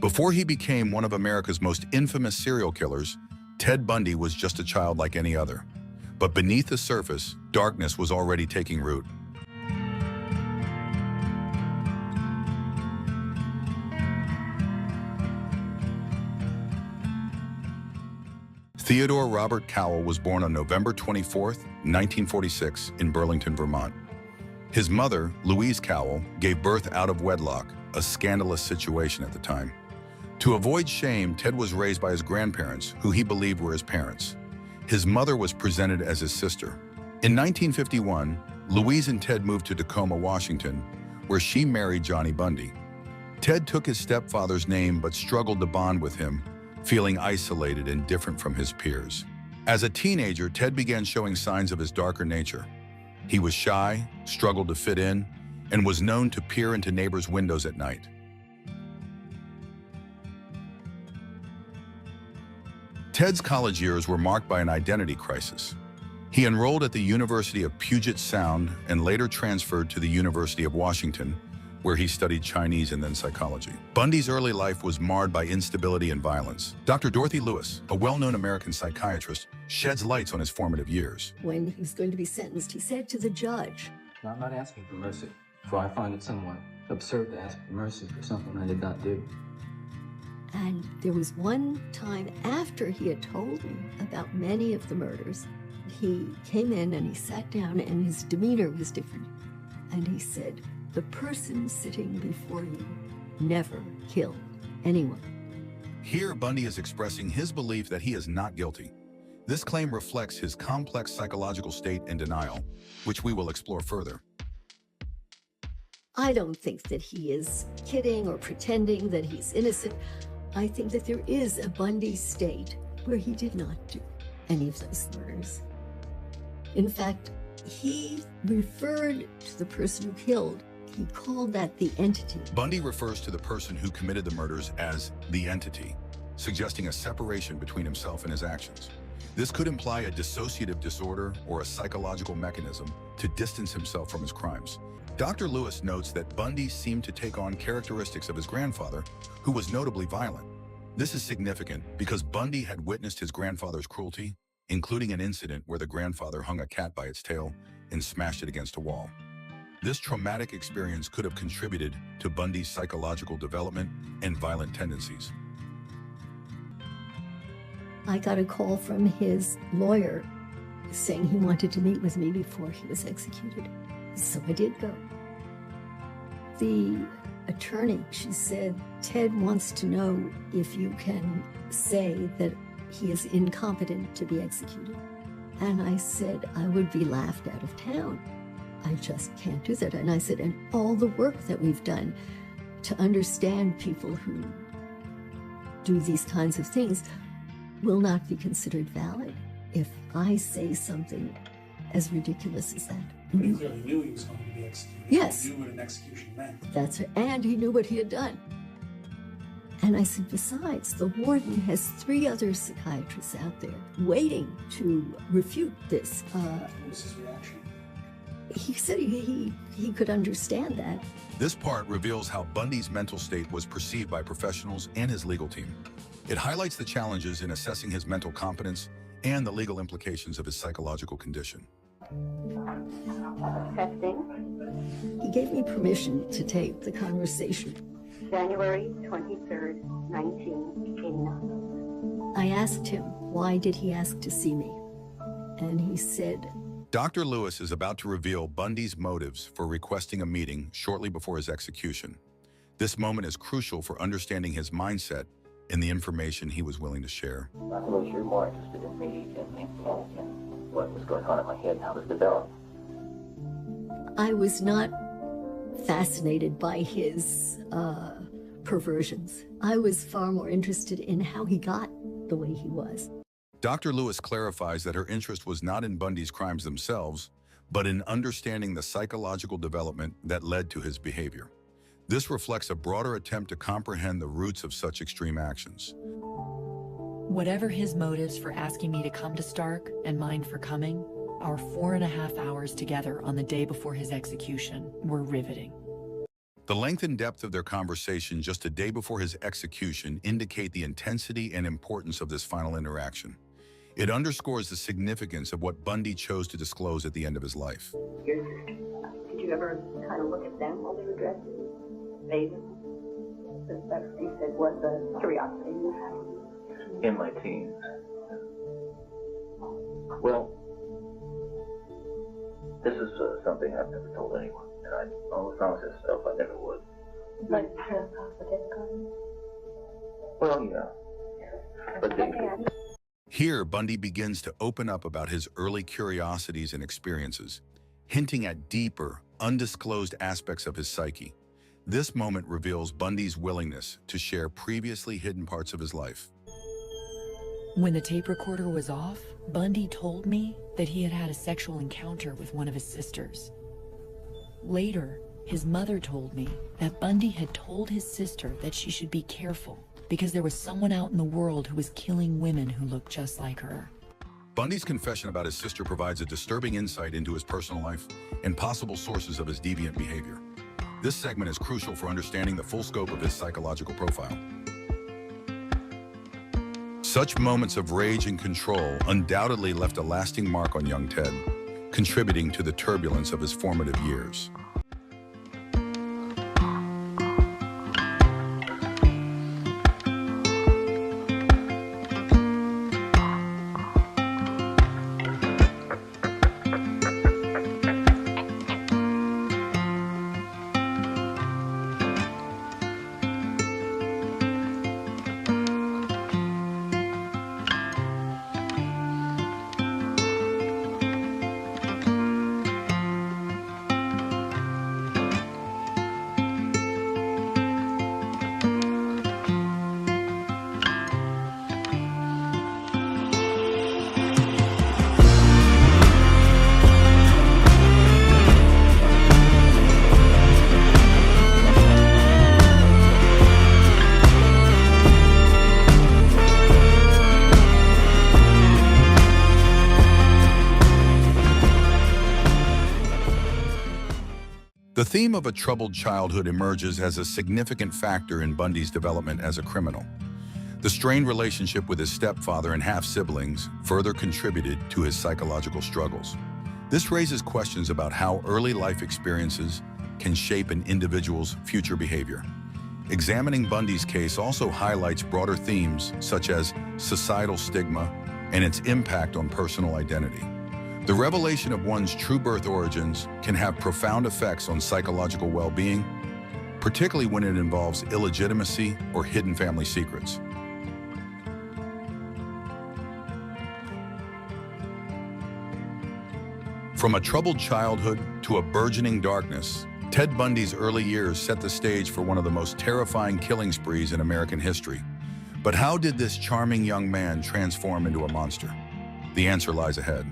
Before he became one of America's most infamous serial killers, Ted Bundy was just a child like any other. But beneath the surface, darkness was already taking root. Theodore Robert Cowell was born on November 24, 1946, in Burlington, Vermont. His mother, Louise Cowell, gave birth out of wedlock, a scandalous situation at the time. To avoid shame, Ted was raised by his grandparents, who he believed were his parents. His mother was presented as his sister. In 1951, Louise and Ted moved to Tacoma, Washington, where she married Johnny Bundy. Ted took his stepfather's name but struggled to bond with him, feeling isolated and different from his peers. As a teenager, Ted began showing signs of his darker nature. He was shy, struggled to fit in, and was known to peer into neighbors' windows at night. Ted's college years were marked by an identity crisis. He enrolled at the University of Puget Sound and later transferred to the University of Washington, where he studied Chinese and then psychology. Bundy's early life was marred by instability and violence. Dr. Dorothy Lewis, a well-known American psychiatrist, sheds lights on his formative years. When he was going to be sentenced, he said to the judge, "I'm not asking for mercy, for I find it somewhat absurd to ask for mercy for something I did not do." And there was one time after he had told me about many of the murders, he came in and he sat down and his demeanor was different. And he said, "The person sitting before you never killed anyone." Here, Bundy is expressing his belief that he is not guilty. This claim reflects his complex psychological state and denial, which we will explore further. I don't think that he is kidding or pretending that he's innocent. I think that there is a Bundy state where he did not do any of those murders. In fact, he referred to the person who killed. He called that the entity. Bundy refers to the person who committed the murders as the entity, suggesting a separation between himself and his actions. This could imply a dissociative disorder or a psychological mechanism to distance himself from his crimes. Dr. Lewis notes that Bundy seemed to take on characteristics of his grandfather, who was notably violent. This is significant because Bundy had witnessed his grandfather's cruelty, including an incident where the grandfather hung a cat by its tail and smashed it against a wall. This traumatic experience could have contributed to Bundy's psychological development and violent tendencies. I got a call from his lawyer saying he wanted to meet with me before he was executed. So I did go. The attorney, she said, "Ted wants to know if you can say that he is incompetent to be executed." And I said, "I would be laughed out of town. I just can't do that." And I said, "And all the work that we've done to understand people who do these kinds of things will not be considered valid if I say something as ridiculous as that." But he clearly knew he was going to be executed. Yes. He knew what an execution meant. That's it. And he knew what he had done. And I said, besides, the warden has 3 other psychiatrists out there waiting to refute this. What was his reaction? He said he could understand that. This part reveals how Bundy's mental state was perceived by professionals and his legal team. It highlights the challenges in assessing his mental competence and the legal implications of his psychological condition. Testing. He gave me permission to tape the conversation. January 23rd, 1989. I asked him, why did he ask to see me? And he said, Dr. Lewis is about to reveal Bundy's motives for requesting a meeting shortly before his execution. This moment is crucial for understanding his mindset and the information he was willing to share. I suppose you're more interested in me and what was going on in my head and how this developed. I was not fascinated by his perversions. I was far more interested in how he got the way he was. Dr. Lewis clarifies that her interest was not in Bundy's crimes themselves, but in understanding the psychological development that led to his behavior. This reflects a broader attempt to comprehend the roots of such extreme actions. Whatever his motives for asking me to come to Stark and mine for coming, our 4.5 hours together on the day before his execution were riveting. The length and depth of their conversation just a day before his execution indicate the intensity and importance of this final interaction. It underscores the significance of what Bundy chose to disclose at the end of his life. Your sister, did you ever kind of look at them while they were dressing? Bathing? That you said was a curiosity you had. In my teens. Well, this is something I've never told anyone, and I always promised myself I never would. Like kindergarten? Well, yeah. But they Here, Bundy begins to open up about his early curiosities and experiences, hinting at deeper, undisclosed aspects of his psyche. This moment reveals Bundy's willingness to share previously hidden parts of his life. When the tape recorder was off, Bundy told me that he had had a sexual encounter with one of his sisters. Later, his mother told me that Bundy had told his sister that she should be careful because there was someone out in the world who was killing women who looked just like her. Bundy's confession about his sister provides a disturbing insight into his personal life and possible sources of his deviant behavior. This segment is crucial for understanding the full scope of his psychological profile. Such moments of rage and control undoubtedly left a lasting mark on young Ted, contributing to the turbulence of his formative years. The theme of a troubled childhood emerges as a significant factor in Bundy's development as a criminal. The strained relationship with his stepfather and half-siblings further contributed to his psychological struggles. This raises questions about how early life experiences can shape an individual's future behavior. Examining Bundy's case also highlights broader themes such as societal stigma and its impact on personal identity. The revelation of one's true birth origins can have profound effects on psychological well-being, particularly when it involves illegitimacy or hidden family secrets. From a troubled childhood to a burgeoning darkness, Ted Bundy's early years set the stage for one of the most terrifying killing sprees in American history. But how did this charming young man transform into a monster? The answer lies ahead.